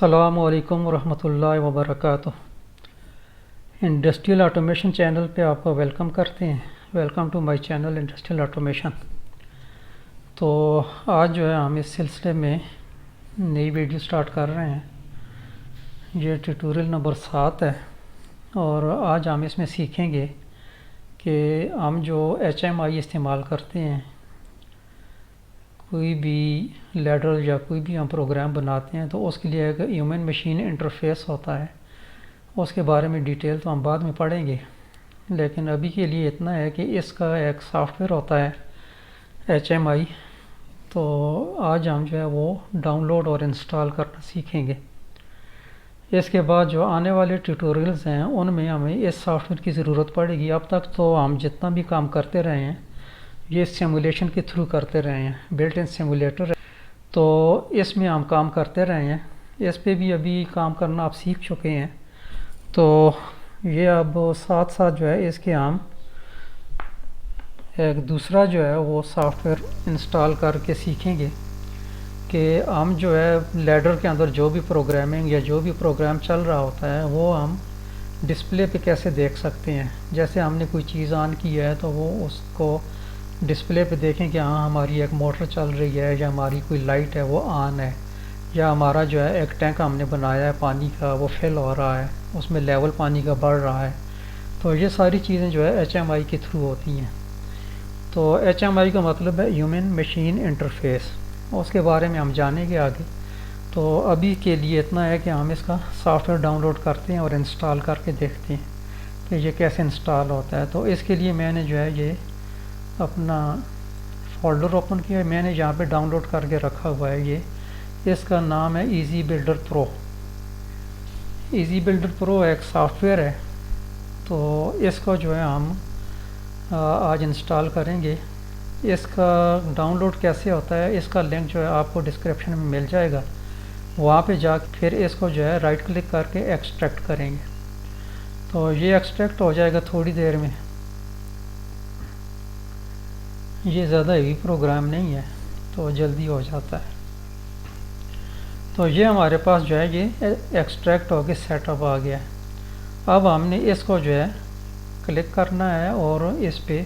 अस्सलामु अलैकुम रहमतुल्लाहि व बरकातुहू। इंडस्ट्रियल ऑटोमेशन चैनल पे आपका वेलकम करते हैं। Welcome to my channel industrial automation. तो आज जो है हम इस सिलसिले में नई वीडियो स्टार्ट कर रहे हैं। ये ट्यूटोरियल नंबर 7 है और आज हम इसमें सीखेंगे कि हम जो HMI इस्तेमाल करते हैं, कोई भी लैडर या कोई भी हम प्रोग्राम बनाते हैं तो उसके लिए एक ह्यूमन मशीन इंटरफेस होता है। उसके बारे में डिटेल तो हम बाद में पढ़ेंगे, लेकिन अभी के लिए इतना है कि इसका एक सॉफ्टवेयर होता है HMI। तो आज हम जो है वो डाउनलोड और इंस्टॉल करना सीखेंगे। इसके बाद जो आने वाले ट्यूटोरियल्स हैं उनमें हमें इस सॉफ्टवेयर की ज़रूरत पड़ेगी। अब तक तो हम जितना भी काम करते रहे हैं ये सिमुलेशन के थ्रू करते रहे हैं, बिल्ट इन सिमुलेटर है, तो इसमें हम काम करते रहे हैं। इस पे भी अभी काम करना आप सीख चुके हैं। तो ये अब साथ साथ जो है इसके हम एक दूसरा जो है वो सॉफ्टवेयर इंस्टॉल करके सीखेंगे कि हम जो है लैडर के अंदर जो भी प्रोग्रामिंग या जो भी प्रोग्राम चल रहा होता है वो हम डिस्प्ले पे कैसे देख सकते हैं। जैसे हमने कोई चीज़ ऑन की है तो वो उसको डिस्प्ले पे देखें कि हाँ हमारी एक मोटर चल रही है या हमारी कोई लाइट है वो ऑन है, या हमारा जो है एक टैंक हमने बनाया है पानी का वो फिल हो रहा है, उसमें लेवल पानी का बढ़ रहा है। तो ये सारी चीज़ें जो है HMI के थ्रू होती हैं। तो HMI का मतलब है ह्यूमन मशीन इंटरफेस। उसके बारे में हम जानेंगे आगे। तो अभी के लिए इतना है कि हम इसका सॉफ्टवेयर डाउनलोड करते हैं और इंस्टॉल करके देखते हैं कि ये कैसे इंस्टॉल होता है। तो इसके लिए मैंने जो है ये अपना फोल्डर ओपन किया है। मैंने यहाँ पे डाउनलोड करके रखा हुआ है। ये इसका नाम है easy builder pro. Easy builder pro एक सॉफ्टवेयर है, तो इसको जो है हम आज इंस्टॉल करेंगे। इसका डाउनलोड कैसे होता है इसका लिंक जो है आपको डिस्क्रिप्शन में मिल जाएगा। वहाँ पे जाकर फिर इसको जो है राइट क्लिक करके एक्सट्रैक्ट करेंगे। तो ये एक्सट्रैक्ट हो जाएगा थोड़ी देर में। ये ज़्यादा हेवी प्रोग्राम नहीं है तो जल्दी हो जाता है। तो ये हमारे पास जो है ये एक्सट्रैक्ट होके सेटअप आ गया है। अब हमने इसको जो है क्लिक करना है और इस पे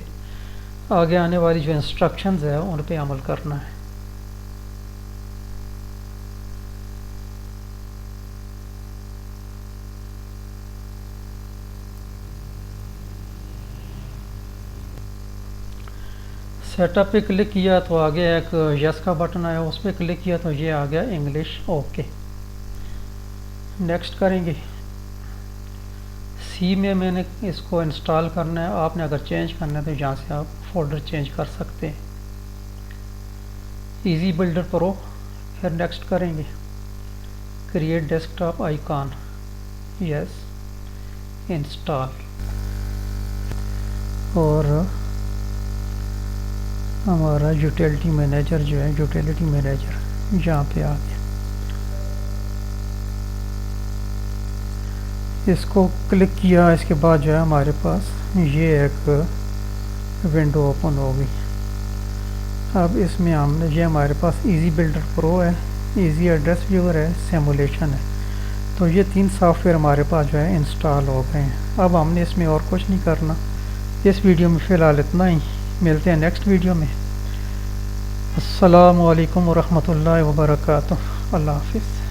आगे आने वाली जो इंस्ट्रक्शंस है उन पे अमल करना है। सेटअप पे क्लिक किया तो आगे एक यस का बटन आया, उस पर क्लिक किया तो ये आ गया इंग्लिश ओके। नेक्स्ट करेंगे। सी में मैंने इसको इंस्टॉल करना है। आपने अगर चेंज करना है तो यहाँ से आप फोल्डर चेंज कर सकते हैं। Easy builder pro. फिर नेक्स्ट करेंगे create desktop icon, yes install, और हमारा यूटिलिटी मैनेजर जो है यूटिलिटी मैनेजर यहाँ पे आ गया। इसको क्लिक किया, इसके बाद जो है हमारे पास ये एक विंडो ओपन हो गई। अब इसमें हमने ये हमारे पास इजी बिल्डर प्रो है, इजी एड्रेस व्यूअर है, सिमुलेशन है। तो ये 3 सॉफ्टवेयर हमारे पास जो है इंस्टॉल हो गए हैं। अब हमने इसमें और कुछ नहीं करना। इस वीडियो में फ़िलहाल इतना ही। मिलते हैं नेक्स्ट वीडियो में। अस्सलामु अलैकुम व रहमतुल्लाहि व बरकातुहू। अल्लाह हाफ़िज़।